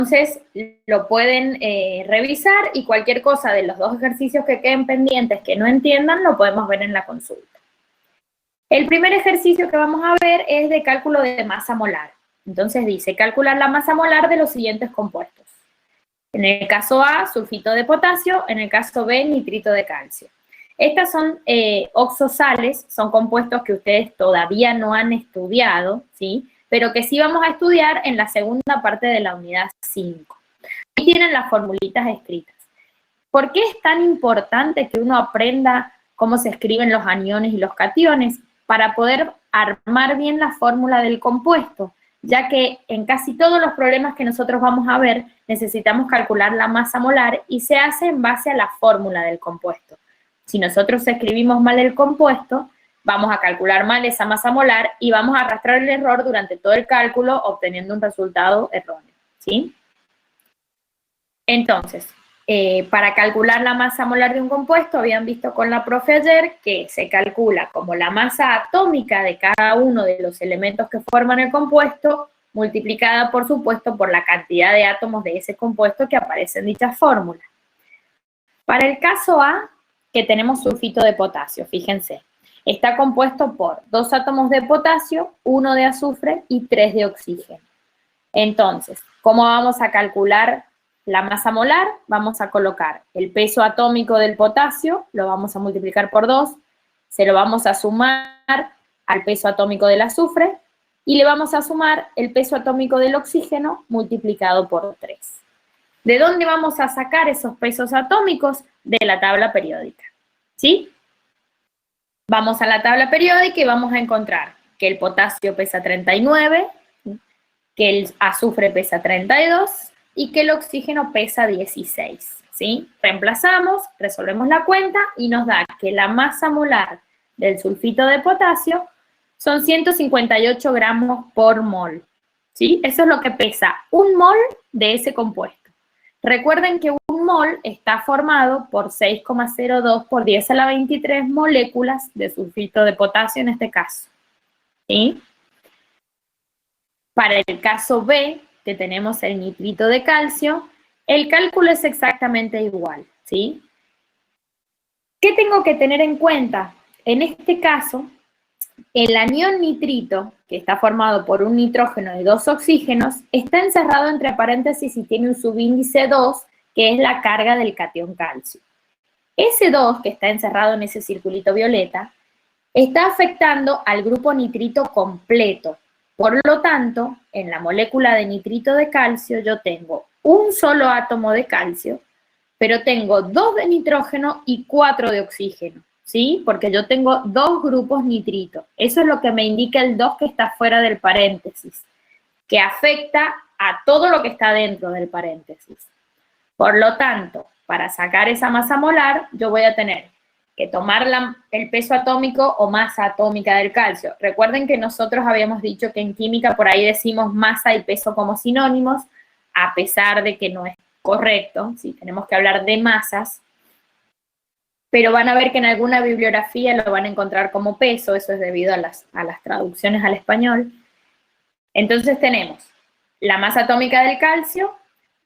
Entonces, lo pueden revisar y cualquier cosa de los dos ejercicios que queden pendientes que no entiendan, lo podemos ver en la consulta. El primer ejercicio que vamos a ver es de cálculo de masa molar. Entonces dice, calcular la masa molar de los siguientes compuestos. En el caso A, sulfito de potasio, en el caso B, nitrito de calcio. Estas son oxosales, son compuestos que ustedes todavía no han estudiado, ¿sí? Pero que sí vamos a estudiar en la segunda parte de la unidad 5. Aquí tienen las formulitas escritas. ¿Por qué es tan importante que uno aprenda cómo se escriben los aniones y los cationes? Para poder armar bien la fórmula del compuesto, ya que en casi todos los problemas que nosotros vamos a ver, necesitamos calcular la masa molar y se hace en base a la fórmula del compuesto. Si nosotros escribimos mal el compuesto, vamos a calcular mal esa masa molar y vamos a arrastrar el error durante todo el cálculo, obteniendo un resultado erróneo, ¿sí? Entonces, para calcular la masa molar de un compuesto, habían visto con la profe ayer que se calcula como la masa atómica de cada uno de los elementos que forman el compuesto, multiplicada, por supuesto, por la cantidad de átomos de ese compuesto que aparece en dicha fórmula. Para el caso A, que tenemos sulfito de potasio, fíjense, está compuesto por 2 átomos de potasio, 1 de azufre y 3 de oxígeno. Entonces, ¿cómo vamos a calcular la masa molar? Vamos a colocar el peso atómico del potasio, lo vamos a multiplicar por 2, se lo vamos a sumar al peso atómico del azufre y le vamos a sumar el peso atómico del oxígeno multiplicado por 3. ¿De dónde vamos a sacar esos pesos atómicos? De la tabla periódica, ¿sí? Vamos a la tabla periódica y vamos a encontrar que el potasio pesa 39, que el azufre pesa 32 y que el oxígeno pesa 16, ¿sí? Reemplazamos, resolvemos la cuenta y nos da que la masa molar del sulfito de potasio son 158 gramos por mol, ¿sí? Eso es lo que pesa un mol de ese compuesto. Recuerden que un mol está formado por 6,02 por 10 a la 23 moléculas de sulfito de potasio en este caso, ¿sí? Para el caso B, que tenemos el nitrito de calcio, el cálculo es exactamente igual, ¿sí? ¿Qué tengo que tener en cuenta? En este caso, el anión nitrito, que está formado por un nitrógeno y 2 oxígenos, está encerrado entre paréntesis y tiene un subíndice 2, que es la carga del catión calcio. Ese 2, que está encerrado en ese circulito violeta, está afectando al grupo nitrito completo. Por lo tanto, en la molécula de nitrito de calcio yo tengo un solo átomo de calcio, pero tengo 2 de nitrógeno y 4 de oxígeno, ¿sí? Porque yo tengo 2 grupos nitrito. Eso es lo que me indica el 2 que está fuera del paréntesis, que afecta a todo lo que está dentro del paréntesis. Por lo tanto, para sacar esa masa molar, yo voy a tener que tomar el peso atómico o masa atómica del calcio. Recuerden que nosotros habíamos dicho que en química por ahí decimos masa y peso como sinónimos, a pesar de que no es correcto, ¿sí? Tenemos que hablar de masas, pero van a ver que en alguna bibliografía lo van a encontrar como peso, eso es debido a las traducciones al español. Entonces tenemos la masa atómica del calcio,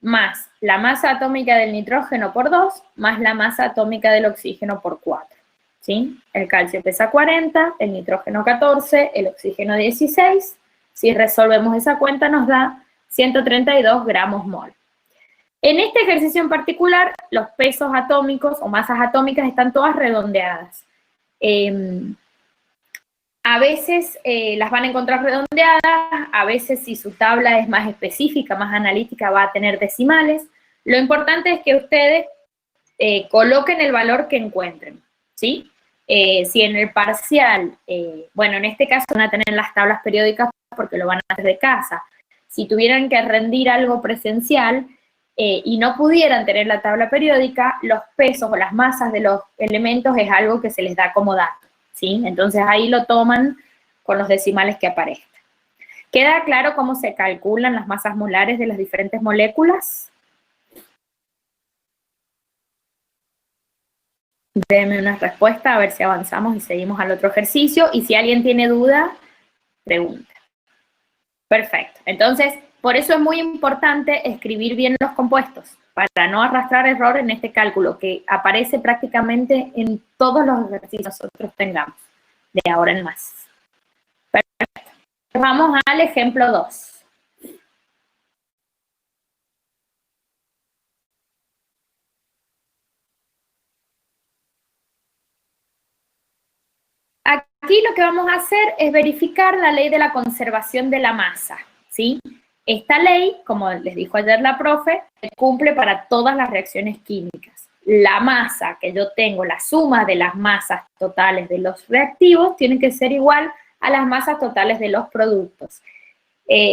más la masa atómica del nitrógeno por 2, más la masa atómica del oxígeno por 4, ¿sí? El calcio pesa 40, el nitrógeno 14, el oxígeno 16. Si resolvemos esa cuenta nos da 132 gramos mol. En este ejercicio en particular, los pesos atómicos o masas atómicas están todas redondeadas. A veces las van a encontrar redondeadas, a veces si su tabla es más específica, más analítica, va a tener decimales. Lo importante es que ustedes coloquen el valor que encuentren, ¿sí? Si en el parcial, bueno, en este caso van a tener las tablas periódicas porque lo van a hacer de casa. Si tuvieran que rendir algo presencial y no pudieran tener la tabla periódica, los pesos o las masas de los elementos es algo que se les da como dato, ¿sí? Entonces ahí lo toman con los decimales que aparezcan. ¿Queda claro cómo se calculan las masas molares de las diferentes moléculas? Denme una respuesta a ver si avanzamos y seguimos al otro ejercicio. Y si alguien tiene duda, pregunta. Perfecto. Entonces, Por eso es muy importante escribir bien los compuestos, para no arrastrar error en este cálculo, que aparece prácticamente en todos los ejercicios que nosotros tengamos, de ahora en más. Perfecto. Vamos al ejemplo 2. Aquí lo que vamos a hacer es verificar la ley de la conservación de la masa, ¿sí? Esta ley, como les dijo ayer la profe, cumple para todas las reacciones químicas. La masa que yo tengo, la suma de las masas totales de los reactivos, tiene que ser igual a las masas totales de los productos,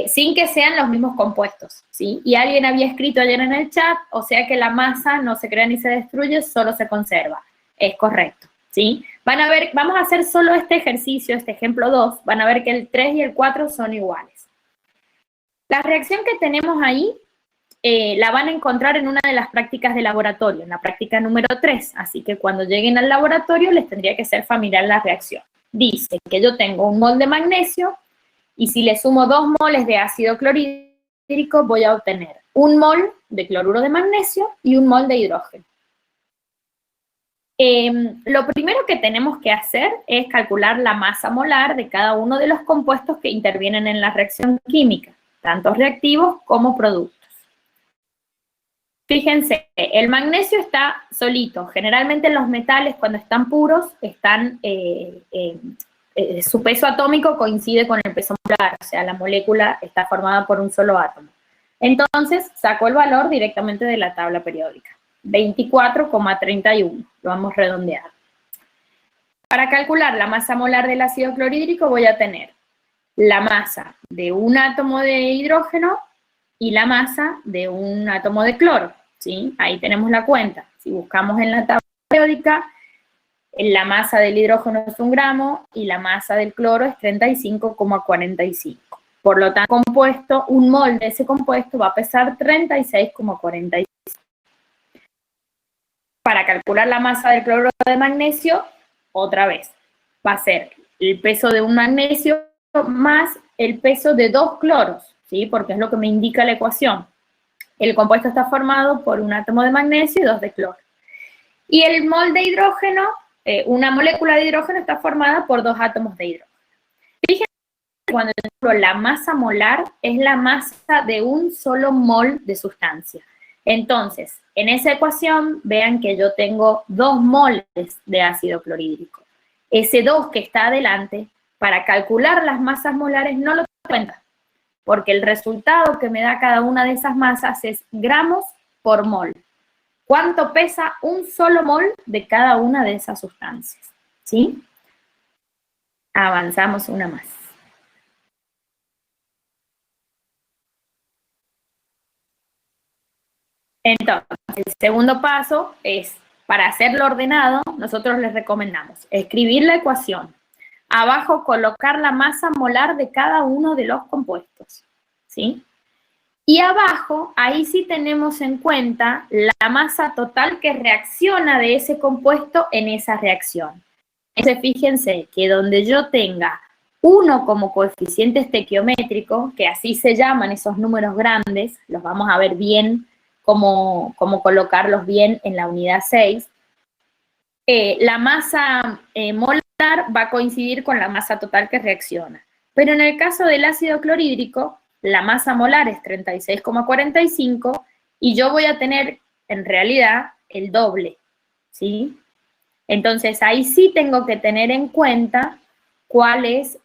sin que sean los mismos compuestos, ¿sí? Y alguien había escrito ayer en el chat, o sea que la masa no se crea ni se destruye, solo se conserva. Es correcto, ¿sí? Van a ver, vamos a hacer solo este ejercicio, este ejemplo 2, van a ver que el 3 y el 4 son iguales. La reacción que tenemos ahí la van a encontrar en una de las prácticas de laboratorio, en la práctica número 3, así que cuando lleguen al laboratorio les tendría que ser familiar la reacción. Dice que yo tengo un mol de magnesio y si le sumo 2 moles de ácido clorhídrico voy a obtener 1 mol de cloruro de magnesio y 1 mol de hidrógeno. Lo primero que tenemos que hacer es calcular la masa molar de cada uno de los compuestos que intervienen en la reacción química, tanto reactivos como productos. Fíjense, el magnesio está solito. Generalmente los metales, cuando están puros, su peso atómico coincide con el peso molar, o sea, la molécula está formada por un solo átomo. Entonces, saco el valor directamente de la tabla periódica. 24,31, lo vamos a redondear. Para calcular la masa molar del ácido clorhídrico voy a tener la masa de un átomo de hidrógeno y la masa de un átomo de cloro, ¿sí? Ahí tenemos la cuenta. Si buscamos en la tabla periódica, la masa del hidrógeno es 1 gramo y la masa del cloro es 35,45. Por lo tanto, compuesto, 1 mol de ese compuesto va a pesar 36,45. Para calcular la masa del cloruro de magnesio, otra vez, va a ser el peso de un magnesio más el peso de 2 cloros, ¿sí? Porque es lo que me indica la ecuación. El compuesto está formado por un átomo de magnesio y 2 de cloro. Y el mol de hidrógeno, una molécula de hidrógeno está formada por 2 átomos de hidrógeno. Fíjense que cuando yo digo la masa molar es la masa de un solo mol de sustancia. Entonces, en esa ecuación, vean que yo tengo 2 moles de ácido clorhídrico. Ese 2 que está adelante, para calcular las masas molares no lo cuenta, porque el resultado que me da cada una de esas masas es gramos por mol. ¿Cuánto pesa un solo mol de cada una de esas sustancias? ¿Sí? Avanzamos una más. Entonces, el segundo paso es, para hacerlo ordenado, nosotros les recomendamos escribir la ecuación. Abajo colocar la masa molar de cada uno de los compuestos, ¿sí? Y abajo, ahí sí tenemos en cuenta la masa total que reacciona de ese compuesto en esa reacción. Entonces, fíjense que donde yo tenga 1 como coeficiente estequiométrico, que así se llaman esos números grandes, los vamos a ver bien, cómo colocarlos bien en la unidad 6, la masa molar va a coincidir con la masa total que reacciona. Pero en el caso del ácido clorhídrico, la masa molar es 36,45 y yo voy a tener, en realidad, el doble, ¿sí? Entonces, ahí sí tengo que tener en cuenta cuántos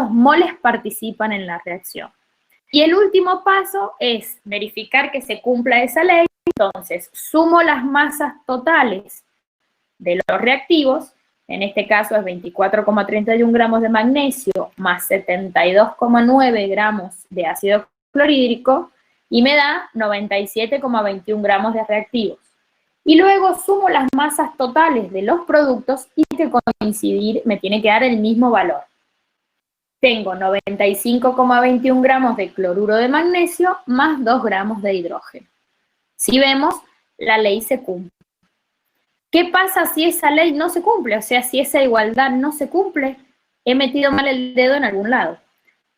moles participan en la reacción. Y el último paso es verificar que se cumpla esa ley. Entonces, sumo las masas totales de los reactivos, en este caso es 24,31 gramos de magnesio más 72,9 gramos de ácido clorhídrico, y me da 97,21 gramos de reactivos. Y luego sumo las masas totales de los productos y que coincidir, me tiene que dar el mismo valor. Tengo 95,21 gramos de cloruro de magnesio más 2 gramos de hidrógeno. Si vemos, la ley se cumple. ¿Qué pasa si esa ley no se cumple? O sea, si esa igualdad no se cumple, he metido mal el dedo en algún lado.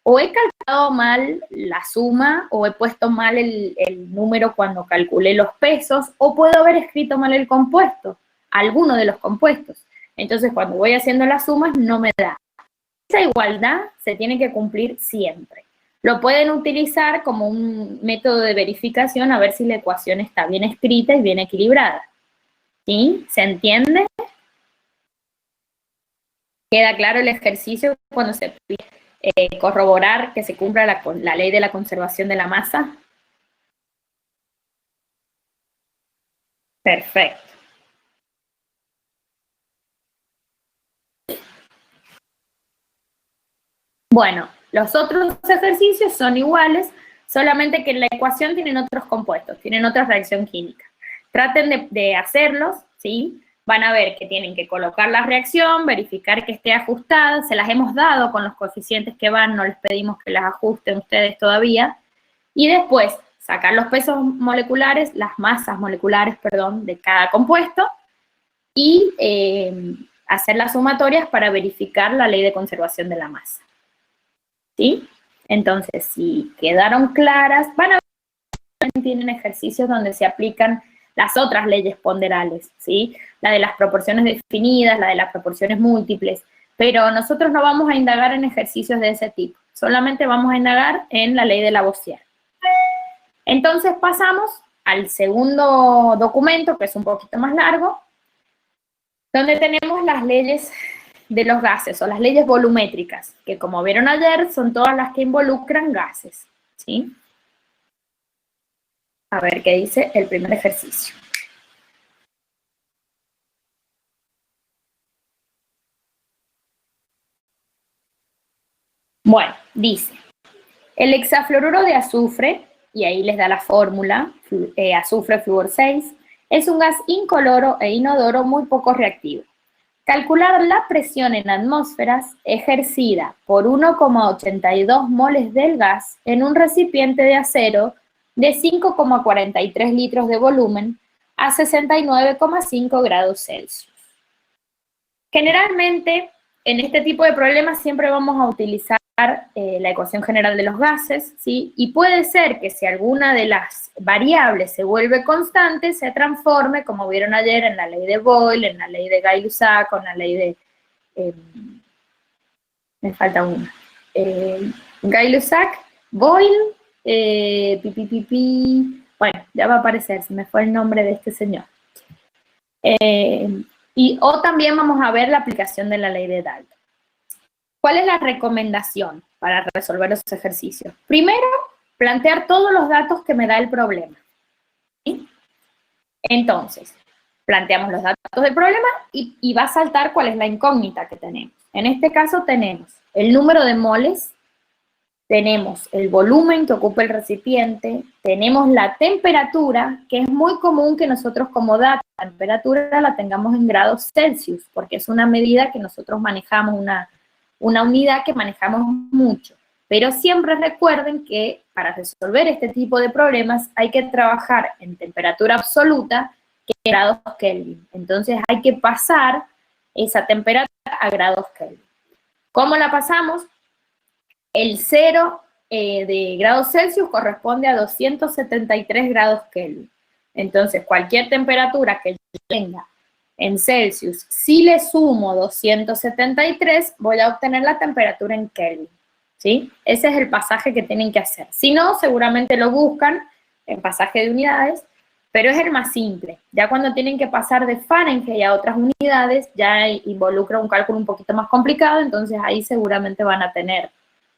o he calculado mal la suma, o he puesto mal el número cuando calculé los pesos, o puedo haber escrito mal el compuesto, alguno de los compuestos. Entonces, cuando voy haciendo las sumas, no me da. Esa igualdad se tiene que cumplir siempre. Lo pueden utilizar como un método de verificación a ver si la ecuación está bien escrita y bien equilibrada. ¿Sí? ¿Se entiende? ¿Queda claro el ejercicio cuando se pide corroborar que se cumpla la ley de la conservación de la masa? Perfecto. Bueno, los otros ejercicios son iguales, solamente que en la ecuación tienen otros compuestos, tienen otra reacción química. Traten de hacerlos, ¿sí? Van a ver que tienen que colocar la reacción, verificar que esté ajustada, se las hemos dado con los coeficientes que van, no les pedimos que las ajusten ustedes todavía, y después sacar los pesos moleculares, las masas moleculares, perdón, de cada compuesto, y hacer las sumatorias para verificar la ley de conservación de la masa. ¿Sí? Entonces, si quedaron claras, van a ver que tienen ejercicios donde se aplican las otras leyes ponderales, ¿sí? La de las proporciones definidas, la de las proporciones múltiples, pero nosotros no vamos a indagar en ejercicios de ese tipo, solamente vamos a indagar en la ley de Lavoisier. Entonces pasamos al segundo documento, que es un poquito más largo, donde tenemos las leyes de los gases o las leyes volumétricas, que como vieron ayer son todas las que involucran gases, ¿sí? A ver qué dice el primer ejercicio. Bueno, dice, el hexafluoruro de azufre, y ahí les da la fórmula, azufre flúor 6, es un gas incoloro e inodoro muy poco reactivo. Calcular la presión en atmósferas ejercida por 1,82 moles del gas en un recipiente de acero de 5,43 litros de volumen a 69,5 grados Celsius. Generalmente, en este tipo de problemas siempre vamos a utilizar la ecuación general de los gases, ¿sí? Y puede ser que si alguna de las variables se vuelve constante, se transforme, como vieron ayer, en la ley de Boyle, en la ley de Gay-Lussac, o en la ley de... me falta una. Gay-Lussac, Boyle, bueno, ya va a aparecer, se me fue el nombre de este señor. O también vamos a ver la aplicación de la ley de Dalton. ¿Cuál es la recomendación para resolver los ejercicios? Primero, plantear todos los datos que me da el problema, ¿sí? Entonces, planteamos los datos del problema y va a saltar cuál es la incógnita que tenemos. En este caso tenemos el número de moles, tenemos el volumen que ocupa el recipiente, tenemos la temperatura, que es muy común que nosotros como dato, la temperatura la tengamos en grados Celsius, porque es una medida que nosotros manejamos, una unidad que manejamos mucho. Pero siempre recuerden que para resolver este tipo de problemas hay que trabajar en temperatura absoluta, que es grados Kelvin. Entonces hay que pasar esa temperatura a grados Kelvin. ¿Cómo la pasamos? El 0 de grados Celsius corresponde a 273 grados Kelvin. Entonces, cualquier temperatura que yo tenga en Celsius, si le sumo 273, voy a obtener la temperatura en Kelvin, ¿sí? Ese es el pasaje que tienen que hacer. Si no, seguramente lo buscan en pasaje de unidades, pero es el más simple. Ya cuando tienen que pasar de Fahrenheit a otras unidades, ya involucra un cálculo un poquito más complicado, entonces ahí seguramente van a tener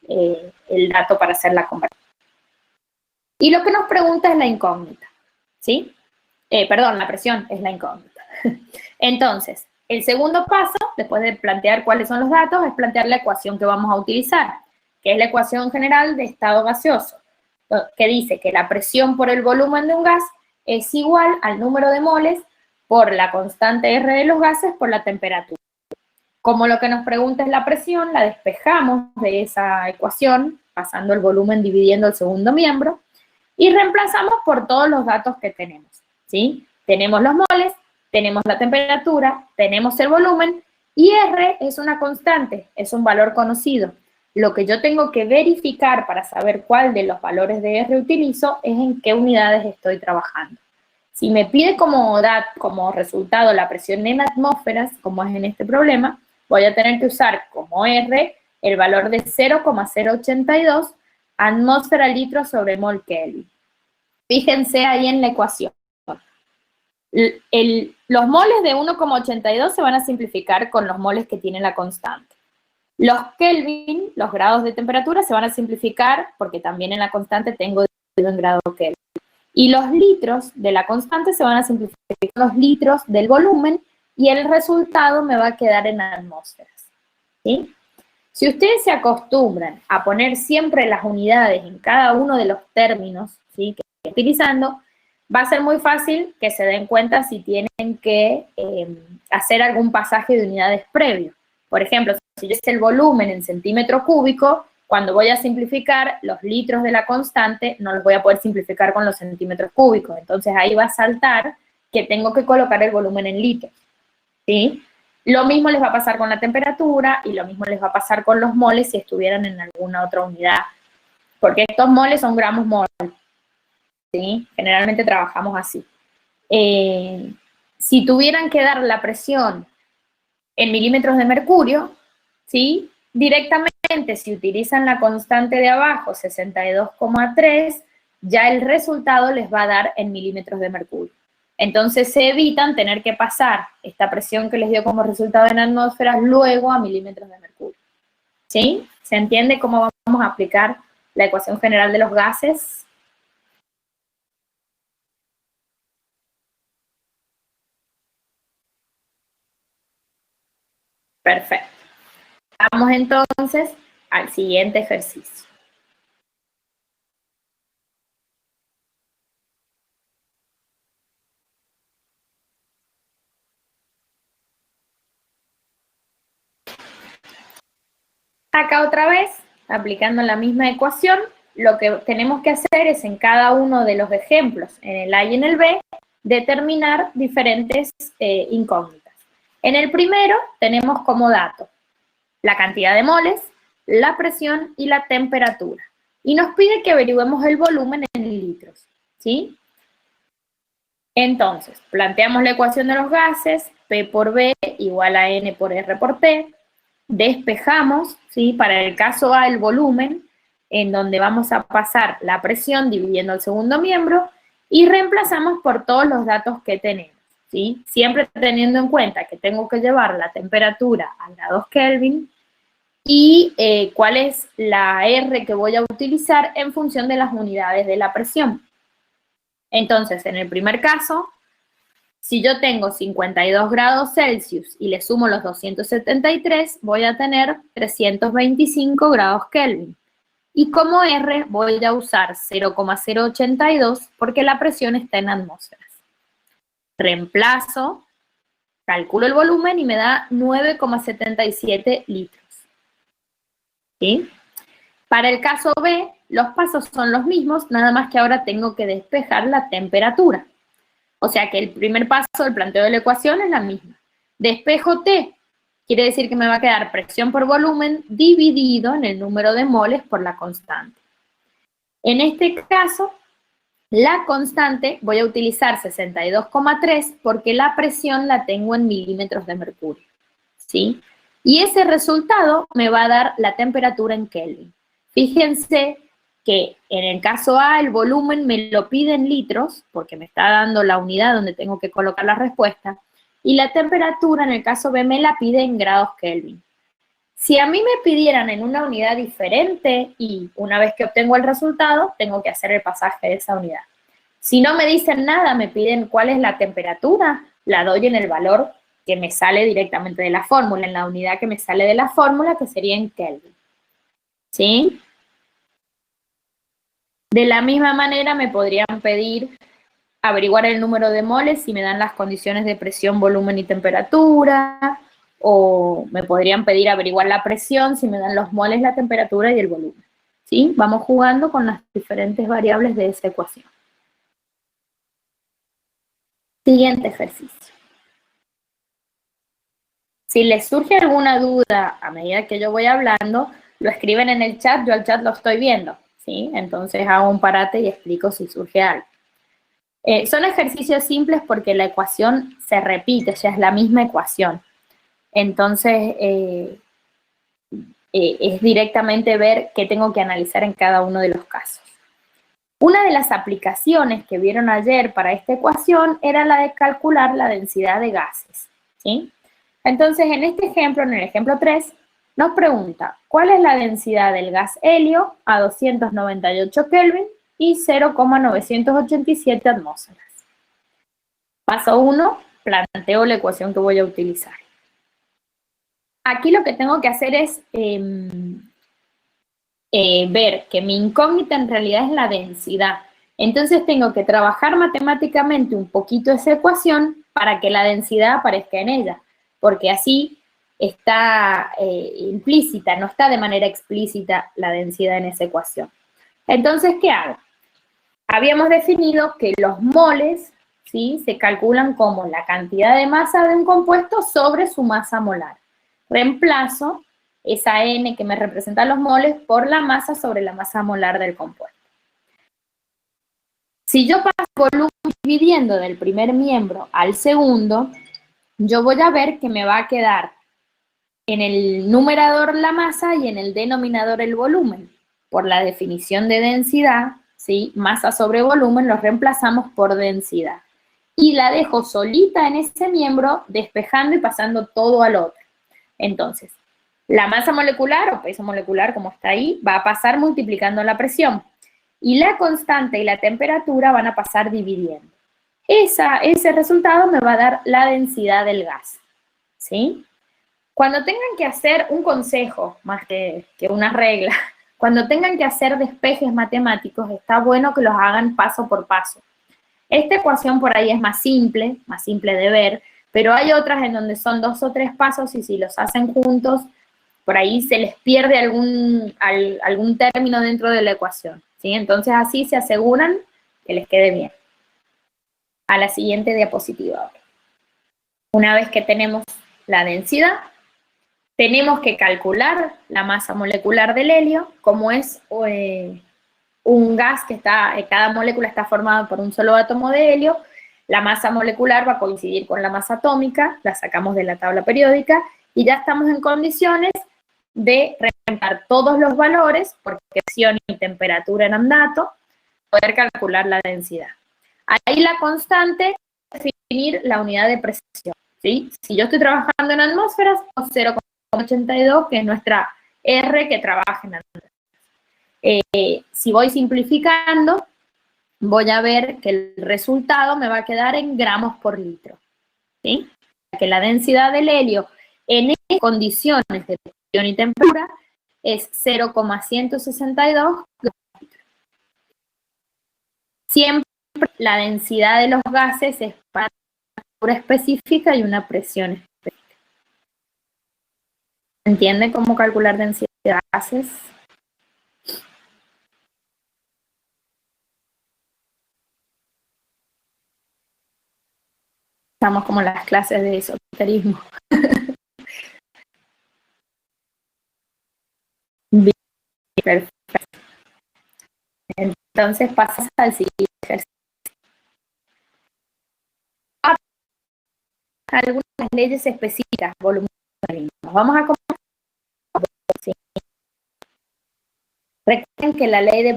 el dato para hacer la conversión. Y lo que nos pregunta es la incógnita, ¿sí? Perdón, la presión es la incógnita. Entonces, el segundo paso, después de plantear cuáles son los datos, es plantear la ecuación que vamos a utilizar, que es la ecuación general de estado gaseoso, que dice que la presión por el volumen de un gas es igual al número de moles por la constante R de los gases por la temperatura. Como lo que nos pregunta es la presión, la despejamos de esa ecuación, pasando el volumen dividiendo el segundo miembro, y reemplazamos por todos los datos que tenemos, ¿sí? Tenemos los moles, tenemos la temperatura, tenemos el volumen, y R es una constante, es un valor conocido. Lo que yo tengo que verificar para saber cuál de los valores de R utilizo es en qué unidades estoy trabajando. Si me pide como resultado la presión en atmósferas, como es en este problema, voy a tener que usar como R el valor de 0,082 atmósfera litros sobre mol Kelvin. Fíjense ahí en la ecuación. Los moles de 1,82 se van a simplificar con los moles que tiene la constante. Los Kelvin, los grados de temperatura, se van a simplificar porque también en la constante tengo dividido en grado Kelvin. Y los litros de la constante se van a simplificar con los litros del volumen y el resultado me va a quedar en atmósferas. ¿Sí? Si ustedes se acostumbran a poner siempre las unidades en cada uno de los términos, ¿sí?, que estoy utilizando, va a ser muy fácil que se den cuenta si tienen que hacer algún pasaje de unidades previo. Por ejemplo, si yo hice el volumen en centímetro cúbico, cuando voy a simplificar los litros de la constante, no los voy a poder simplificar con los centímetros cúbicos. Entonces ahí va a saltar que tengo que colocar el volumen en litros, ¿sí? Lo mismo les va a pasar con la temperatura y lo mismo les va a pasar con los moles si estuvieran en alguna otra unidad. Porque estos moles son gramos mol, ¿sí? Generalmente trabajamos así. Si tuvieran que dar la presión en milímetros de mercurio, ¿sí?, directamente si utilizan la constante de abajo, 62,3, ya el resultado les va a dar en milímetros de mercurio. Entonces se evitan tener que pasar esta presión que les dio como resultado en atmósferas luego a milímetros de mercurio. ¿Sí? ¿Se entiende cómo vamos a aplicar la ecuación general de los gases? Perfecto. Vamos entonces al siguiente ejercicio. Acá otra vez, aplicando la misma ecuación, lo que tenemos que hacer es en cada uno de los ejemplos, en el A y en el B, determinar diferentes incógnitas. En el primero tenemos como dato la cantidad de moles, la presión y la temperatura. Y nos pide que averigüemos el volumen en litros, ¿sí? Entonces, planteamos la ecuación de los gases, P por B igual a N por R por T. Despejamos, ¿sí?, para el caso A el volumen, en donde vamos a pasar la presión dividiendo el segundo miembro, y reemplazamos por todos los datos que tenemos, ¿sí? Siempre teniendo en cuenta que tengo que llevar la temperatura a grados Kelvin y cuál es la R que voy a utilizar en función de las unidades de la presión. Entonces, en el primer caso, si yo tengo 52 grados Celsius y le sumo los 273, voy a tener 325 grados Kelvin. Y como R voy a usar 0,082 porque la presión está en atmósferas. Reemplazo, calculo el volumen y me da 9,77 litros. ¿Sí? Para el caso B, los pasos son los mismos, nada más que ahora tengo que despejar la temperatura. O sea que el primer paso del planteo de la ecuación es la misma. Despejo T, quiere decir que me va a quedar presión por volumen dividido en el número de moles por la constante. En este caso, la constante voy a utilizar 62,3 porque la presión la tengo en milímetros de mercurio, ¿sí? Y ese resultado me va a dar la temperatura en Kelvin. Fíjense que en el caso A el volumen me lo pide en litros, porque me está dando la unidad donde tengo que colocar la respuesta, y la temperatura en el caso B me la pide en grados Kelvin. Si a mí me pidieran en una unidad diferente y una vez que obtengo el resultado, tengo que hacer el pasaje de esa unidad. Si no me dicen nada, me piden cuál es la temperatura, la doy en el valor que me sale directamente de la fórmula, en la unidad que me sale de la fórmula, que sería en Kelvin. ¿Sí? De la misma manera me podrían pedir averiguar el número de moles si me dan las condiciones de presión, volumen y temperatura, o me podrían pedir averiguar la presión si me dan los moles, la temperatura y el volumen. ¿Sí? Vamos jugando con las diferentes variables de esa ecuación. Siguiente ejercicio. Si les surge alguna duda a medida que yo voy hablando, lo escriben en el chat, yo al chat lo estoy viendo, ¿sí? Entonces hago un parate y explico si surge algo. Son ejercicios simples porque la ecuación se repite, o sea, es la misma ecuación. Entonces, es directamente ver qué tengo que analizar en cada uno de los casos. Una de las aplicaciones que vieron ayer para esta ecuación era la de calcular la densidad de gases, ¿sí? Entonces, en este ejemplo, en el ejemplo 3, nos pregunta, ¿cuál es la densidad del gas helio a 298 Kelvin y 0,987 atmósferas? Paso 1, planteo la ecuación que voy a utilizar. Aquí lo que tengo que hacer es ver que mi incógnita en realidad es la densidad. Entonces tengo que trabajar matemáticamente un poquito esa ecuación para que la densidad aparezca en ella, porque así está implícita, no está de manera explícita la densidad en esa ecuación. Entonces, ¿qué hago? Habíamos definido que los moles, ¿sí?, se calculan como la cantidad de masa de un compuesto sobre su masa molar. Reemplazo esa N que me representa los moles por la masa sobre la masa molar del compuesto. Si yo paso volumen dividiendo del primer miembro al segundo, yo voy a ver que me va a quedar en el numerador la masa y en el denominador el volumen. Por la definición de densidad, ¿sí?, masa sobre volumen lo reemplazamos por densidad. Y la dejo solita en ese miembro, despejando y pasando todo al otro. Entonces, la masa molecular o peso molecular, como está ahí, va a pasar multiplicando la presión. Y la constante y la temperatura van a pasar dividiendo. Ese resultado me va a dar la densidad del gas, ¿sí? Cuando tengan que hacer un consejo, más que una regla, cuando tengan que hacer despejes matemáticos, está bueno que los hagan paso por paso. Esta ecuación por ahí es más simple de ver, pero hay otras en donde son 2 o 3 pasos y si los hacen juntos, por ahí se les pierde algún término dentro de la ecuación, ¿sí? Entonces así se aseguran que les quede bien. A la siguiente diapositiva ahora. Una vez que tenemos la densidad, tenemos que calcular la masa molecular del helio, como es un gas que cada molécula está formada por un solo átomo de helio. La masa molecular va a coincidir con la masa atómica, la sacamos de la tabla periódica y ya estamos en condiciones de representar todos los valores, porque presión y temperatura eran datos, poder calcular la densidad. Ahí la constante es definir la unidad de presión, ¿sí? Si yo estoy trabajando en atmósferas, 0,82, que es nuestra R que trabaja en atmósferas. Si voy simplificando, voy a ver que el resultado me va a quedar en gramos por litro, ¿sí? Que la densidad del helio en condiciones de presión y temperatura es 0,162 gramos por litro. Siempre la densidad de los gases es para una temperatura específica y una presión específica. ¿Entienden cómo calcular densidad de gases? Estamos como en las clases de esoterismo. Bien, perfecto. Entonces pasas al siguiente ejercicio. Algunas leyes específicas, volumen. Vamos a comenzar. Sí. Recuerden que la ley de...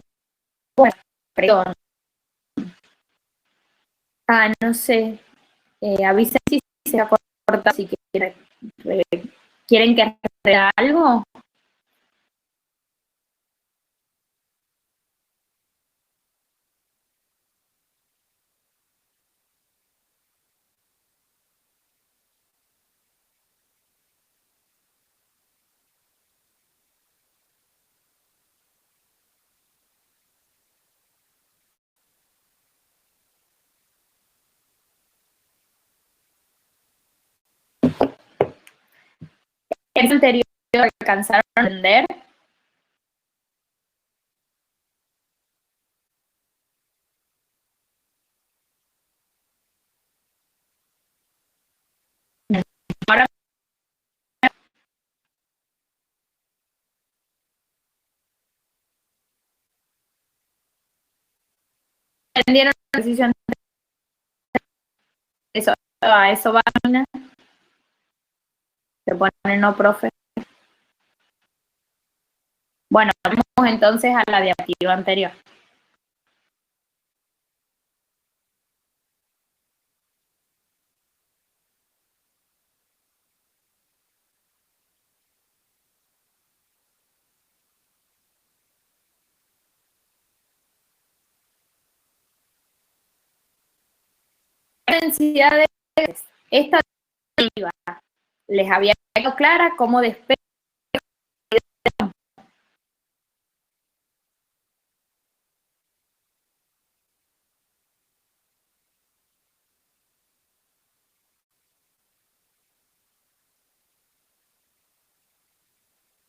Bueno, perdón. No sé. Avisen si se corta, si quieren que haga algo. ¿El anterior alcanzaron a entender? Ahora ¿Entendieron el ejercicio anterior? A eso va, Mina. Se pone no, profe. Bueno, vamos entonces a la diapositiva anterior. Densidad de gases. Esta diapositiva les había quedado clara cómo despeja.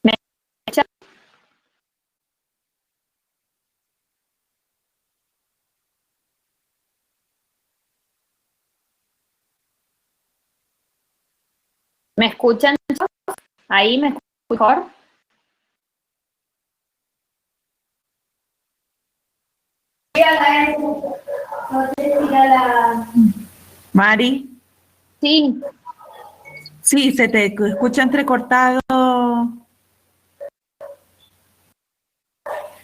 ¿Me escuchan? ¿Me escuchan? Ahí me escuchan mejor. Mari, Sí, sí, se te escucha entrecortado.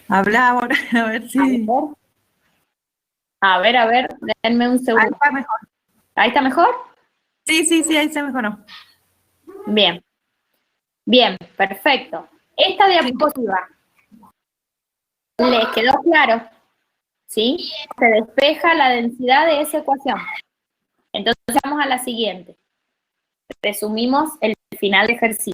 Habla ahora, a ver si. a ver, denme un Ahí segundo. está mejor. ¿Ahí está mejor? Sí, ahí se mejoró. Bien, bien, perfecto. Esta diapositiva, ¿les quedó claro? ¿Sí? Se despeja la densidad de esa ecuación. Entonces vamos a la siguiente. Resumimos el final de ejercicio.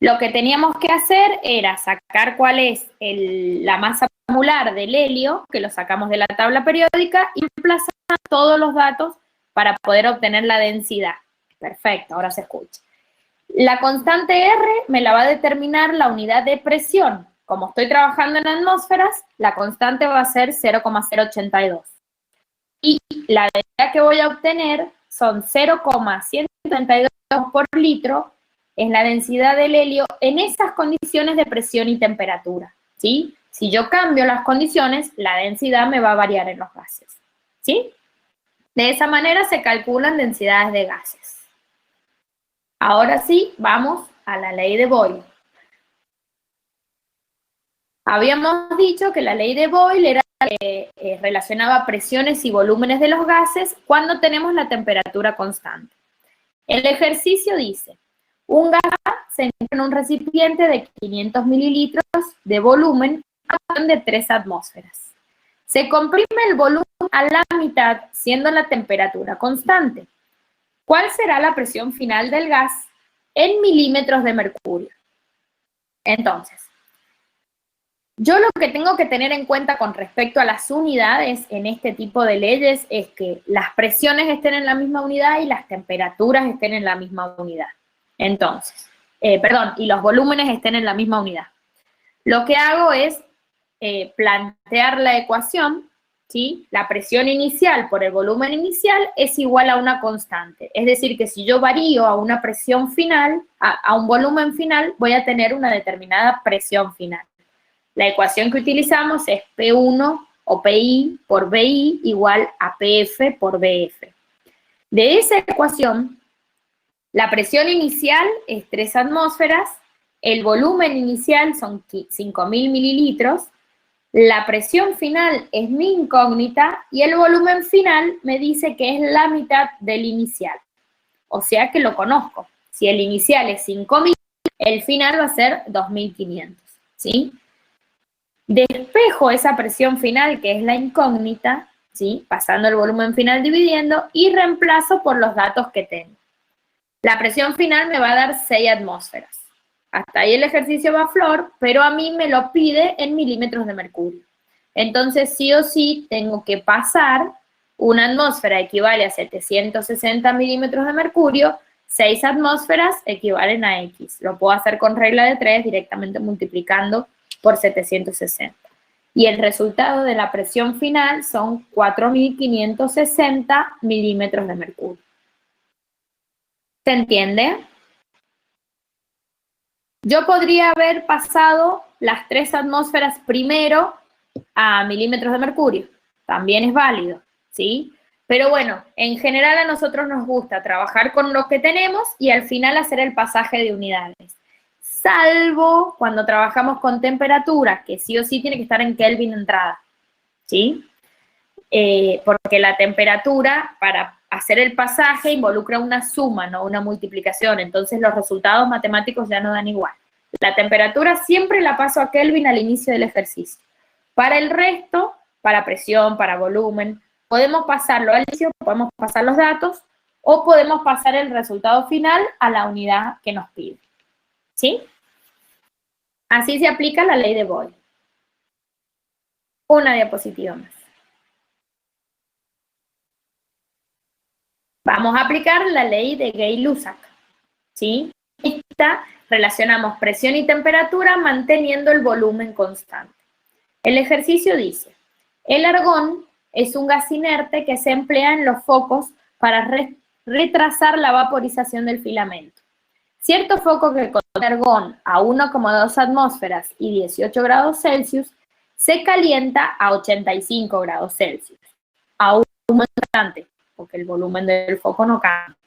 Lo que teníamos que hacer era sacar cuál es la masa molar del helio, que lo sacamos de la tabla periódica, y reemplazar todos los datos para poder obtener la densidad. Perfecto, ahora se escucha. La constante R me la va a determinar la unidad de presión. Como estoy trabajando en atmósferas, la constante va a ser 0,082. Y la densidad que voy a obtener son 0,132 por litro, es la densidad del helio en esas condiciones de presión y temperatura, ¿sí? Si yo cambio las condiciones, la densidad me va a variar en los gases, ¿sí? De esa manera se calculan densidades de gases. Ahora sí, vamos a la ley de Boyle. Habíamos dicho que la ley de Boyle era relacionaba presiones y volúmenes de los gases cuando tenemos la temperatura constante. El ejercicio dice, un gas se encuentra en un recipiente de 500 mililitros de volumen de 3 atmósferas. Se comprime el volumen a la mitad, siendo la temperatura constante. ¿Cuál será la presión final del gas en milímetros de mercurio? Entonces, yo lo que tengo que tener en cuenta con respecto a las unidades en este tipo de leyes es que las presiones estén en la misma unidad y las temperaturas estén en la misma unidad. Entonces, y los volúmenes estén en la misma unidad. Lo que hago es plantear la ecuación, ¿sí? La presión inicial por el volumen inicial es igual a una constante. Es decir, que si yo varío a una presión final, a un volumen final, voy a tener una determinada presión final. La ecuación que utilizamos es P1 o PI por BI igual a PF por BF. De esa ecuación, la presión inicial es 3 atmósferas, el volumen inicial son 5.000 mililitros, la presión final es mi incógnita y el volumen final me dice que es la mitad del inicial. O sea que lo conozco. Si el inicial es 5.000, el final va a ser 2.500, ¿sí? Despejo esa presión final, que es la incógnita, ¿sí? Pasando el volumen final dividiendo, y reemplazo por los datos que tengo. La presión final me va a dar 6 atmósferas. Hasta ahí el ejercicio va a flor, pero a mí me lo pide en milímetros de mercurio. Entonces, sí o sí, tengo que pasar, una atmósfera equivale a 760 milímetros de mercurio, 6 atmósferas equivalen a X. Lo puedo hacer con regla de 3, directamente multiplicando por 760. Y el resultado de la presión final son 4.560 milímetros de mercurio. ¿Se entiende? Yo podría haber pasado las 3 atmósferas primero a milímetros de mercurio. también es válido, ¿sí? Pero bueno, en general a nosotros nos gusta trabajar con lo que tenemos y al final hacer el pasaje de unidades. Salvo cuando trabajamos con temperatura, que sí o sí tiene que estar en Kelvin de entrada, ¿sí? Porque la temperatura, para hacer el pasaje, involucra una suma, no una multiplicación. Entonces los resultados matemáticos ya no dan igual. La temperatura siempre la paso a Kelvin al inicio del ejercicio. Para el resto, para presión, para volumen, podemos pasarlo al inicio, podemos pasar los datos, o podemos pasar el resultado final a la unidad que nos pide. ¿Sí? Así se aplica la ley de Boyle. Una diapositiva más. Vamos a aplicar la ley de Gay-Lussac, ¿sí? Esta relacionamos presión y temperatura manteniendo el volumen constante. El ejercicio dice, el argón es un gas inerte que se emplea en los focos para retrasar la vaporización del filamento. Cierto foco que contiene argón a 1,2 atmósferas y 18 grados Celsius se calienta a 85 grados Celsius, a un volumen constante, porque el volumen del foco no cambia.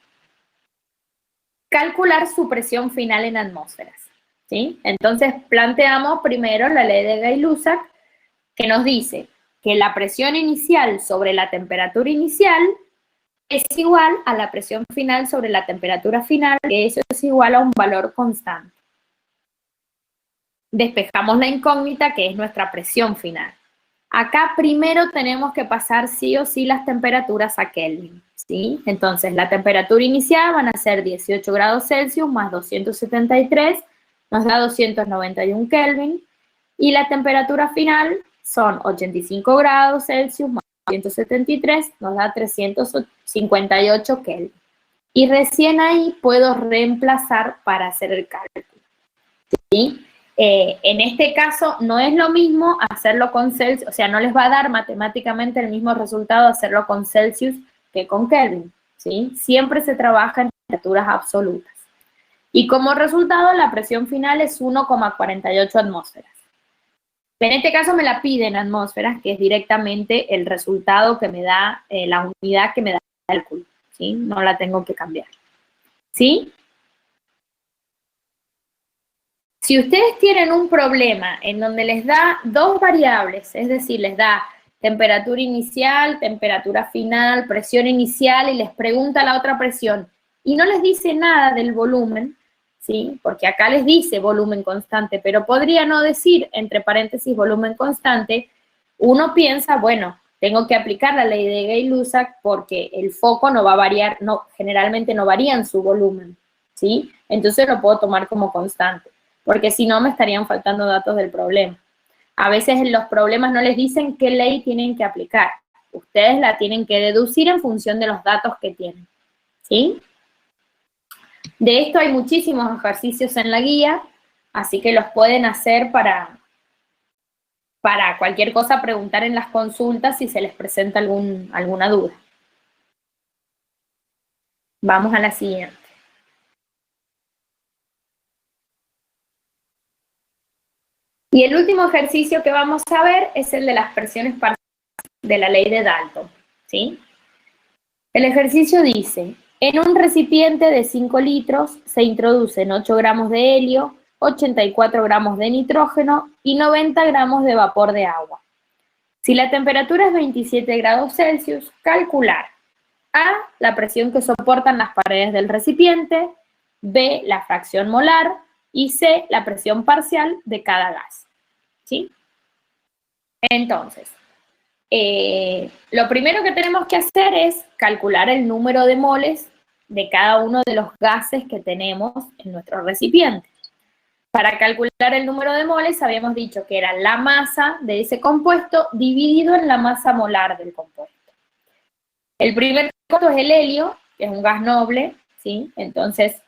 Calcular su presión final en atmósferas, ¿sí? Entonces planteamos primero la ley de Gay-Lussac, que nos dice que la presión inicial sobre la temperatura inicial es igual a la presión final sobre la temperatura final, que eso es igual a un valor constante. Despejamos la incógnita, que es nuestra presión final. Acá primero tenemos que pasar sí o sí las temperaturas a Kelvin, ¿sí? Entonces la temperatura inicial van a ser 18 grados Celsius más 273, nos da 291 Kelvin, y la temperatura final son 85 grados Celsius más 273, nos da 358 Kelvin. Y recién ahí puedo reemplazar para hacer el cálculo, ¿sí? En este caso no es lo mismo hacerlo con Celsius, o sea, no les va a dar matemáticamente el mismo resultado hacerlo con Celsius que con Kelvin, ¿sí? Siempre se trabaja en temperaturas absolutas. Y como resultado, la presión final es 1,48 atmósferas. En este caso me la pide en atmósferas, que es directamente el resultado que me da, la unidad que me da el cálculo, ¿sí? No la tengo que cambiar, ¿sí? Si ustedes tienen un problema en donde les da dos variables, es decir, les da temperatura inicial, temperatura final, presión inicial, y les pregunta la otra presión, y no les dice nada del volumen, ¿sí? Porque acá les dice volumen constante, pero podría no decir, entre paréntesis, volumen constante, uno piensa, bueno, tengo que aplicar la ley de Gay-Lussac porque el foco no va a variar, no, generalmente no varía en su volumen, ¿sí? Entonces lo puedo tomar como constante, porque si no me estarían faltando datos del problema. A veces en los problemas no les dicen qué ley tienen que aplicar. Ustedes la tienen que deducir en función de los datos que tienen, ¿sí? De esto hay muchísimos ejercicios en la guía, así que los pueden hacer para cualquier cosa, preguntar en las consultas si se les presenta alguna duda. Vamos a la siguiente. Y el último ejercicio que vamos a ver es el de las presiones parciales de la ley de Dalton, ¿sí? El ejercicio dice, en un recipiente de 5 litros se introducen 8 gramos de helio, 84 gramos de nitrógeno y 90 gramos de vapor de agua. Si la temperatura es 27 grados Celsius, calcular A, la presión que soportan las paredes del recipiente, B, la fracción molar, y C, la presión parcial de cada gas, ¿sí? Entonces, lo primero que tenemos que hacer es calcular el número de moles de cada uno de los gases que tenemos en nuestro recipiente. Para calcular el número de moles habíamos dicho que era la masa de ese compuesto dividido en la masa molar del compuesto. El primer compuesto es el helio, que es un gas noble, ¿sí? Entonces,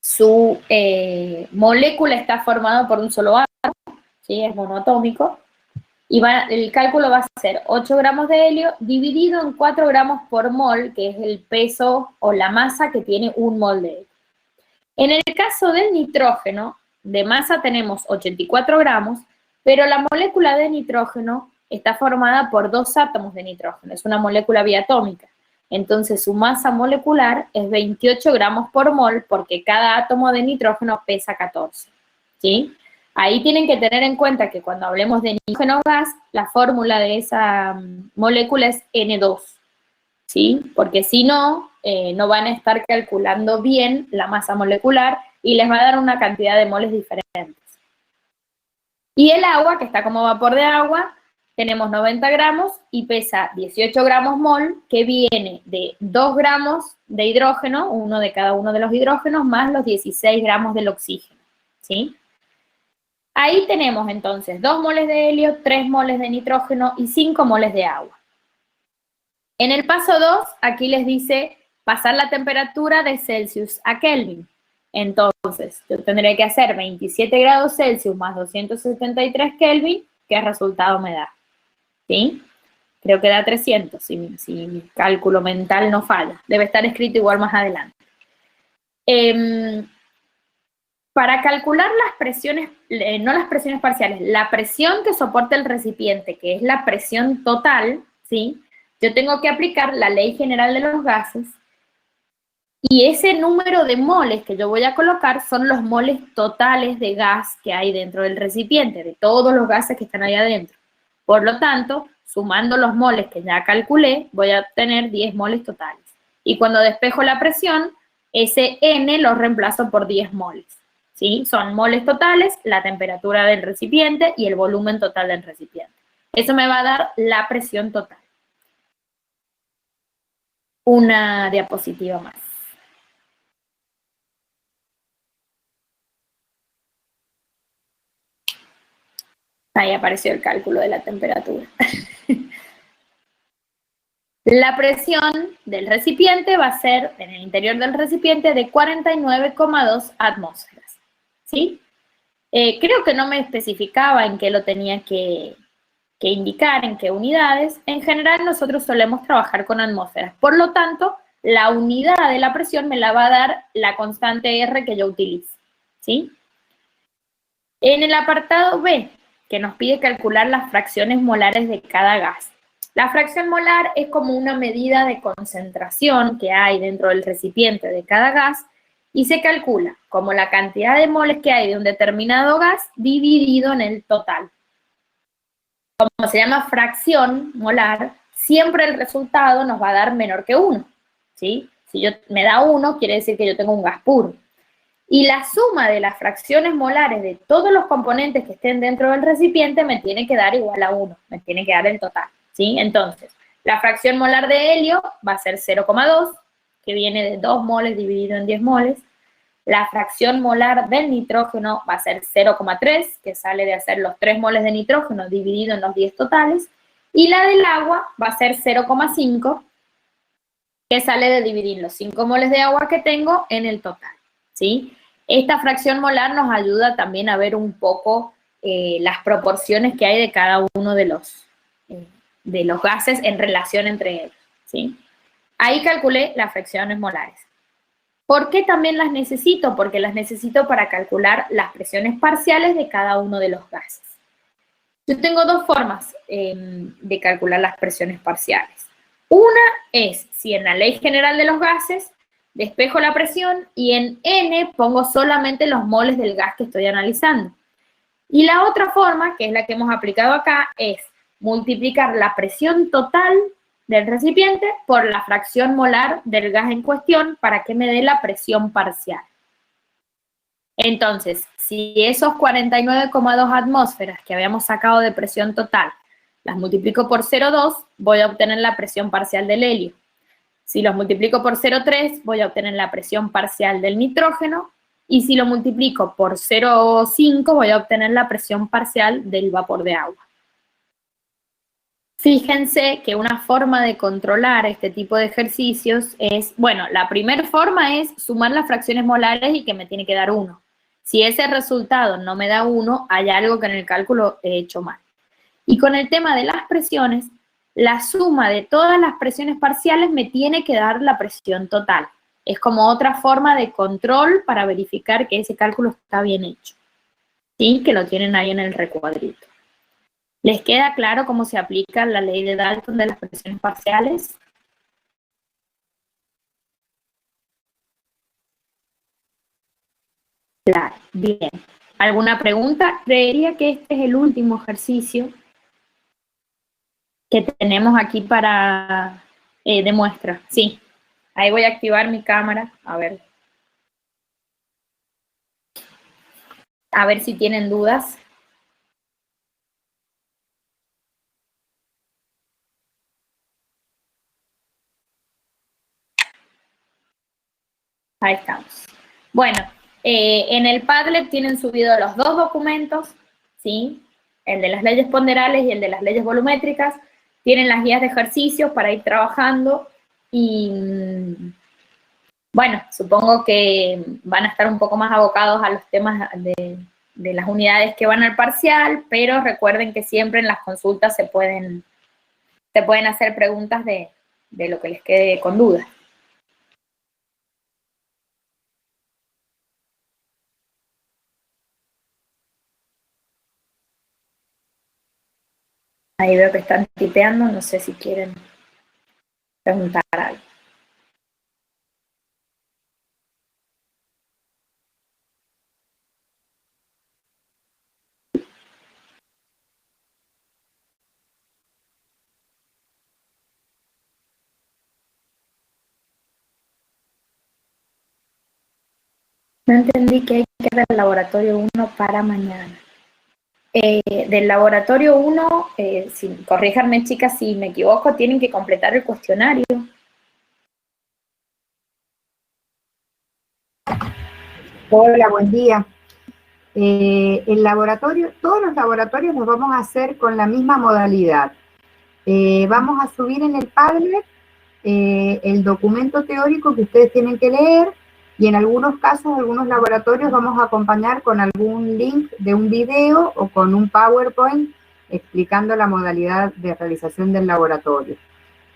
su molécula está formada por un solo átomo, ¿sí? Es monoatómico. Y el cálculo va a ser 8 gramos de helio dividido en 4 gramos por mol, que es el peso o la masa que tiene un mol de helio. En el caso del nitrógeno, de masa tenemos 84 gramos, pero la molécula de nitrógeno está formada por 2 átomos de nitrógeno, es una molécula biatómica. Entonces su masa molecular es 28 gramos por mol porque cada átomo de nitrógeno pesa 14, ¿sí? Ahí tienen que tener en cuenta que cuando hablemos de nitrógeno gas, la fórmula de esa molécula es N2, ¿sí? Porque si no, no van a estar calculando bien la masa molecular y les va a dar una cantidad de moles diferentes. Y el agua, que está como vapor de agua, tenemos 90 gramos y pesa 18 gramos mol, que viene de 2 gramos de hidrógeno, uno de cada uno de los hidrógenos, más los 16 gramos del oxígeno, ¿sí? Ahí tenemos entonces 2 moles de helio, 3 moles de nitrógeno y 5 moles de agua. En el paso 2, aquí les dice pasar la temperatura de Celsius a Kelvin. Entonces, yo tendré que hacer 27 grados Celsius más 273 Kelvin, ¿qué resultado me da? ¿Sí? Creo que da 300, si mi cálculo mental no falla. Debe estar escrito igual más adelante. Para calcular las presiones, no las presiones parciales, la presión que soporta el recipiente, que es la presión total, ¿sí? Yo tengo que aplicar la ley general de los gases, y ese número de moles que yo voy a colocar son los moles totales de gas que hay dentro del recipiente, de todos los gases que están ahí adentro. Por lo tanto, sumando los moles que ya calculé, voy a obtener 10 moles totales. Y cuando despejo la presión, ese N lo reemplazo por 10 moles. ¿Sí? Son moles totales, la temperatura del recipiente y el volumen total del recipiente. Eso me va a dar la presión total. Una diapositiva más. Ahí apareció el cálculo de la temperatura. La presión del recipiente va a ser, en el interior del recipiente, de 49,2 atmósferas. ¿Sí? Creo que no me especificaba en qué lo tenía que indicar, en qué unidades. En general, nosotros solemos trabajar con atmósferas. Por lo tanto, la unidad de la presión me la va a dar la constante R que yo utilice. ¿Sí? En el apartado B, que nos pide calcular las fracciones molares de cada gas. La fracción molar es como una medida de concentración que hay dentro del recipiente de cada gas y se calcula como la cantidad de moles que hay de un determinado gas dividido en el total. Como se llama fracción molar, siempre el resultado nos va a dar menor que 1, ¿sí? Si me da 1, quiere decir que yo tengo un gas puro. Y la suma de las fracciones molares de todos los componentes que estén dentro del recipiente me tiene que dar igual a 1, me tiene que dar el total, ¿sí? Entonces, la fracción molar de helio va a ser 0,2, que viene de 2 moles dividido en 10 moles. La fracción molar del nitrógeno va a ser 0,3, que sale de hacer los 3 moles de nitrógeno dividido en los 10 totales. Y la del agua va a ser 0,5, que sale de dividir los 5 moles de agua que tengo en el total, ¿sí? Esta fracción molar nos ayuda también a ver un poco las proporciones que hay de cada uno de los gases en relación entre ellos, ¿sí? Ahí calculé las fracciones molares. ¿Por qué también las necesito? Porque las necesito para calcular las presiones parciales de cada uno de los gases. Yo tengo 2 formas de calcular las presiones parciales. Una es si en la ley general de los gases despejo la presión y en N pongo solamente los moles del gas que estoy analizando. Y la otra forma, que es la que hemos aplicado acá, es multiplicar la presión total del recipiente por la fracción molar del gas en cuestión para que me dé la presión parcial. Entonces, si esos 49,2 atmósferas que habíamos sacado de presión total las multiplico por 0,2, voy a obtener la presión parcial del helio. Si los multiplico por 0,3, voy a obtener la presión parcial del nitrógeno. Y si lo multiplico por 0,5, voy a obtener la presión parcial del vapor de agua. Fíjense que una forma de controlar este tipo de ejercicios es, bueno, la primera forma es sumar las fracciones molares y que me tiene que dar 1. Si ese resultado no me da 1, hay algo que en el cálculo he hecho mal. Y con el tema de las presiones, la suma de todas las presiones parciales me tiene que dar la presión total. Es como otra forma de control para verificar que ese cálculo está bien hecho. ¿Sí? Que lo tienen ahí en el recuadrito. ¿Les queda claro cómo se aplica la ley de Dalton de las presiones parciales? Claro, bien. ¿Alguna pregunta? Creería que este es el último ejercicio que tenemos aquí para de muestra. Sí, ahí voy a activar mi cámara, a ver si tienen dudas. Ahí estamos. Bueno, en el Padlet tienen subido los dos documentos, ¿sí? El de las leyes ponderales y el de las leyes volumétricas. Tienen las guías de ejercicios para ir trabajando y, bueno, supongo que van a estar un poco más abocados a los temas de las unidades que van al parcial, pero recuerden que siempre en las consultas se pueden hacer preguntas de lo que les quede con dudas. Ahí veo que están tipeando, no sé si quieren preguntar algo. No entendí que hay que ir al laboratorio 1 para mañana. Del laboratorio 1, corríjanme chicas si me equivoco, tienen que completar el cuestionario. Hola, buen día. El laboratorio, todos los laboratorios los vamos a hacer con la misma modalidad. Vamos a subir en el Padlet el documento teórico que ustedes tienen que leer y en algunos casos, algunos laboratorios vamos a acompañar con algún link de un video o con un PowerPoint explicando la modalidad de realización del laboratorio.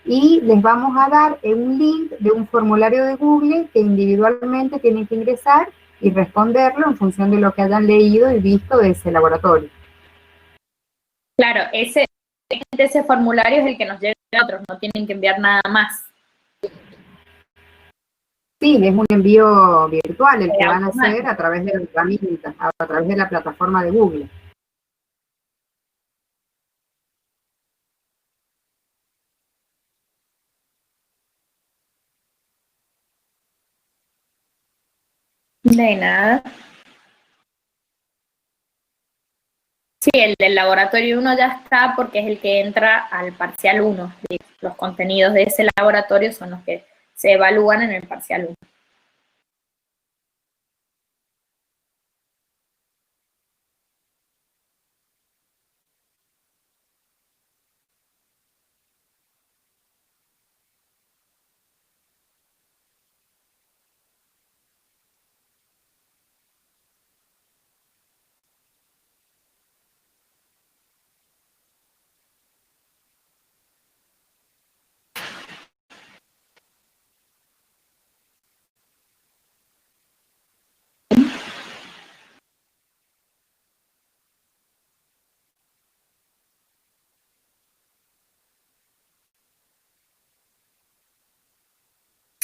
Y les vamos a dar un link de un formulario de Google que individualmente tienen que ingresar y responderlo en función de lo que hayan leído y visto de ese laboratorio. Claro, ese formulario es el que nos llega a otros, no tienen que enviar nada más. Sí, es un envío virtual el que van a hacer a través de la herramienta, a través de la plataforma de Google. De nada. Sí, el del laboratorio 1 ya está porque es el que entra al parcial 1. Los contenidos de ese laboratorio son los que se evalúan en el parcial 1.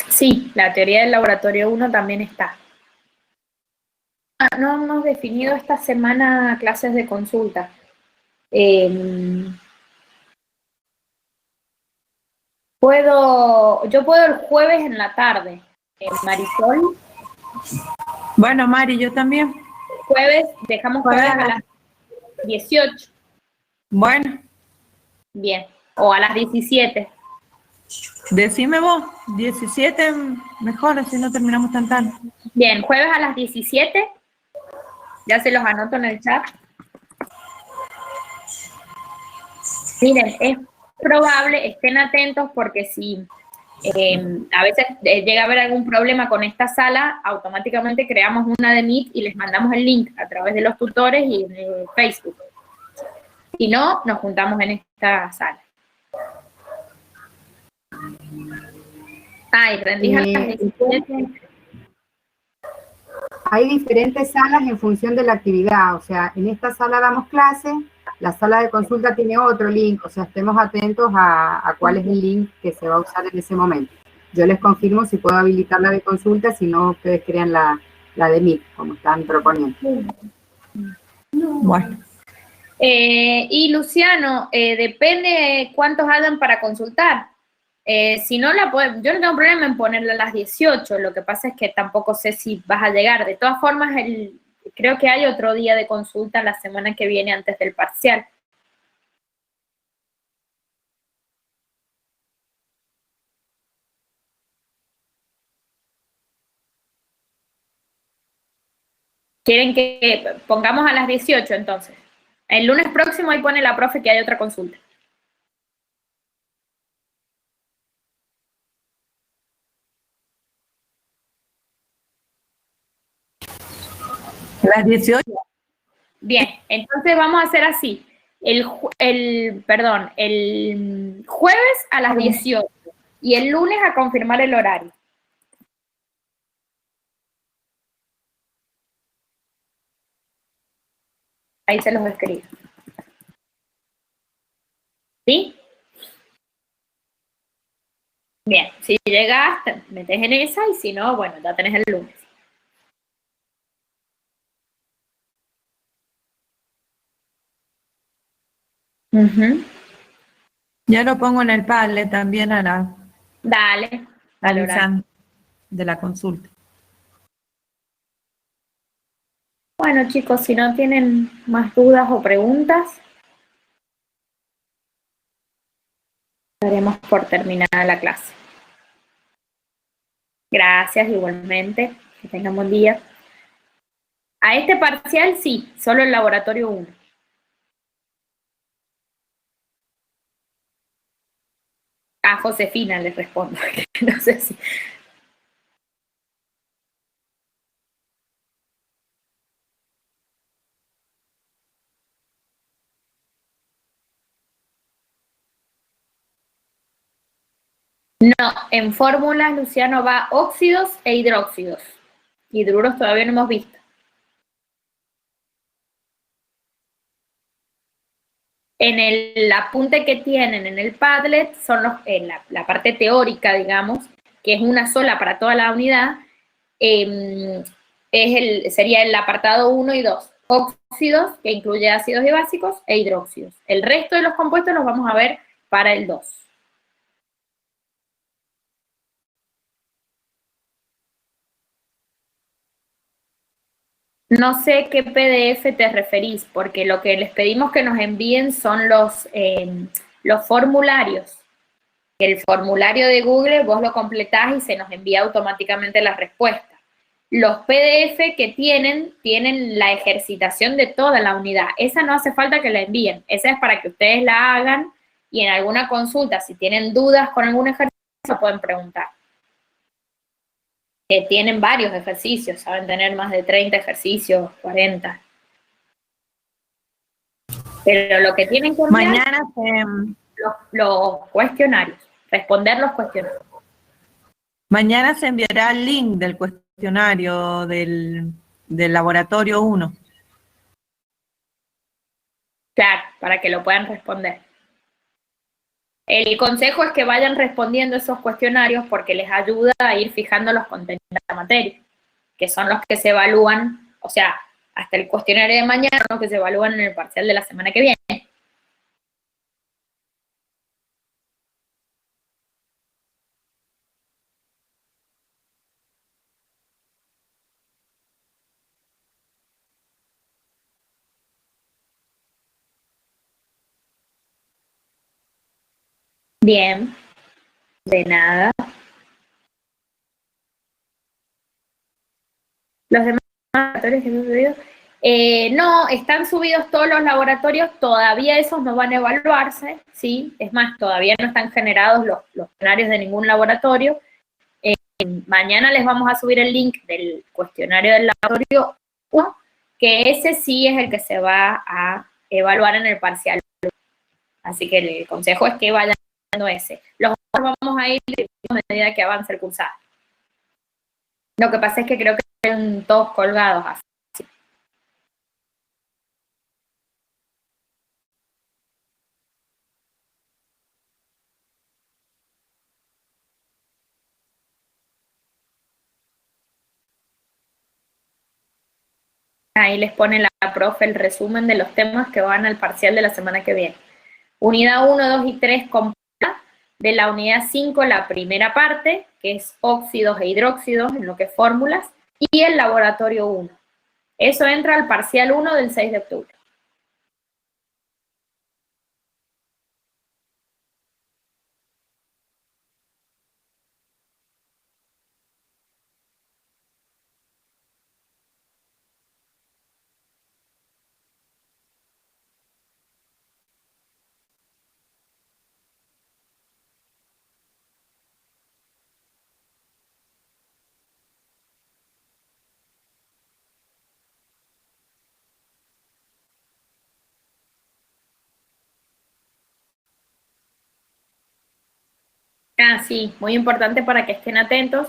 Sí, la teoría del laboratorio 1 también está. No hemos definido esta semana clases de consulta. Yo puedo el jueves en la tarde. Marisol. Bueno, Mari, yo también. Jueves, dejamos jueves a las 18. Bueno. Bien, o a las 17. Decime vos, 17 mejor, así no terminamos tan tarde. Bien, jueves a las 17. Ya se los anoto en el chat. Miren, es probable, estén atentos porque si a veces llega a haber algún problema con esta sala, automáticamente creamos una de Meet y les mandamos el link a través de los tutores y en Facebook. Si no, nos juntamos en esta sala. Y rendís a las 17. Hay diferentes salas en función de la actividad, o sea, en esta sala damos clases, La sala de consulta tiene otro link, o sea, estemos atentos a cuál es el link que se va a usar en ese momento. Yo les confirmo si puedo habilitar la de consulta, si no, ustedes crean la de Meet, como están proponiendo. Bueno. Y Luciano, depende cuántos hagan para consultar. Si no yo no tengo problema en ponerla a las 18, lo que pasa es que tampoco sé si vas a llegar. De todas formas, creo que hay otro día de consulta la semana que viene antes del parcial. ¿Quieren que pongamos a las 18 entonces? El lunes próximo ahí pone la profe que hay otra consulta. Las 18. Bien, entonces vamos a hacer así. El jueves a las 18 y el lunes a confirmar el horario. Ahí se los escribo. ¿Sí? Bien, si llegas, te metes en esa y si no, bueno, ya tenés el lunes. Ya lo pongo en el Padlet también a la Dale, avisando de la consulta. Bueno, chicos, si no tienen más dudas o preguntas, daremos por terminada la clase. Gracias, igualmente. Que tengan buen día. A este parcial sí, solo el laboratorio 1. A Josefina les respondo. No sé si... No, en fórmulas, Luciano, va óxidos e hidróxidos. Hidruros todavía no hemos visto. En el apunte que tienen en el Padlet, son en la parte teórica, digamos, que es una sola para toda la unidad, sería el apartado 1 y 2. Óxidos, que incluye ácidos y básicos, e hidróxidos. El resto de los compuestos los vamos a ver para el 2. No sé qué PDF te referís, porque lo que les pedimos que nos envíen son los formularios. El formulario de Google vos lo completás y se nos envía automáticamente la respuesta. Los PDF que tienen la ejercitación de toda la unidad. Esa no hace falta que la envíen. Esa es para que ustedes la hagan y en alguna consulta, si tienen dudas con algún ejercicio, pueden preguntar. Que tienen varios ejercicios, saben tener más de 30 ejercicios, 40. Pero lo que tienen que enviar Mañana los cuestionarios, responder los cuestionarios. Mañana se enviará el link del cuestionario del laboratorio 1. Claro, para que lo puedan responder. El consejo es que vayan respondiendo esos cuestionarios porque les ayuda a ir fijando los contenidos de la materia, que son los que se evalúan, o sea, hasta el cuestionario de mañana, los que se evalúan en el parcial de la semana que viene. Bien, de nada. Los demás laboratorios que hemos subido, no, están subidos todos los laboratorios, todavía esos no van a evaluarse, ¿sí? Es más, todavía no están generados los cuestionarios de ningún laboratorio. Mañana les vamos a subir el link del cuestionario del laboratorio 1, que ese sí es el que se va a evaluar en el parcial. Así que el consejo es que vayan haciendo ese. Los otros vamos a ir a medida que avance el cursado. Lo que pasa es que creo que están todos colgados así. Ahí les pone la profe el resumen de los temas que van al parcial de la semana que viene. Unidad 1, 2 y 3 completa. De la unidad 5, la primera parte, que es óxidos e hidróxidos, en lo que es fórmulas, y el laboratorio 1. Eso entra al parcial 1 del 6 de octubre. Ah, sí, muy importante para que estén atentos.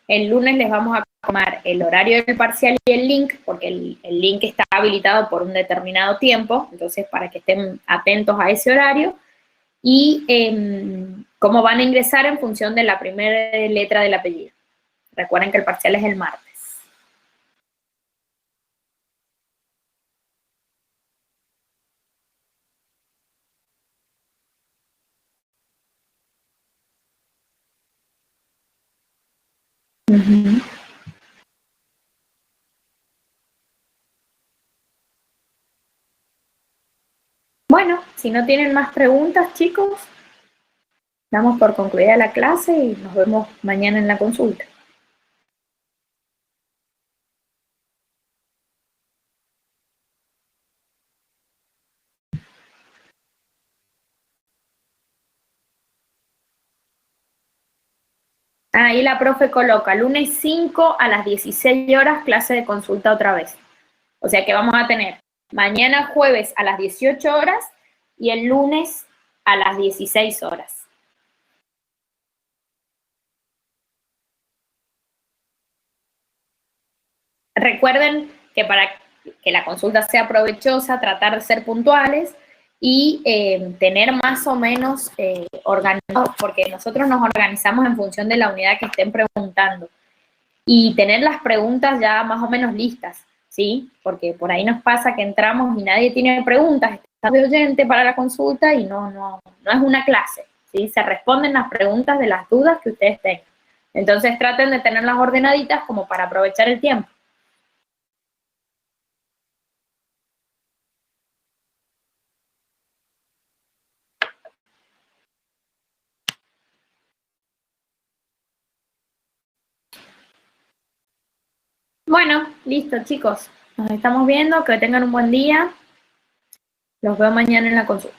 El lunes les vamos a tomar el horario del parcial y el link, porque el link está habilitado por un determinado tiempo, entonces para que estén atentos a ese horario. Y cómo van a ingresar en función de la primera letra del apellido. Recuerden que el parcial es el martes. Uh-huh. Bueno, si no tienen más preguntas, chicos, damos por concluida la clase y nos vemos mañana en la consulta. Ahí la profe coloca, lunes 5 a las 16 horas, clase de consulta otra vez. O sea que vamos a tener mañana jueves a las 18 horas y el lunes a las 16 horas. Recuerden que para que la consulta sea provechosa, tratar de ser puntuales y tener más o menos organizado, porque nosotros nos organizamos en función de la unidad que estén preguntando, y tener las preguntas ya más o menos listas, ¿sí? Porque por ahí nos pasa que entramos y nadie tiene preguntas, está de oyente para la consulta y no es una clase, ¿sí? Se responden las preguntas de las dudas que ustedes tengan. Entonces traten de tenerlas ordenaditas como para aprovechar el tiempo. Bueno, listo, chicos. Nos estamos viendo, que tengan un buen día. Los veo mañana en la consulta.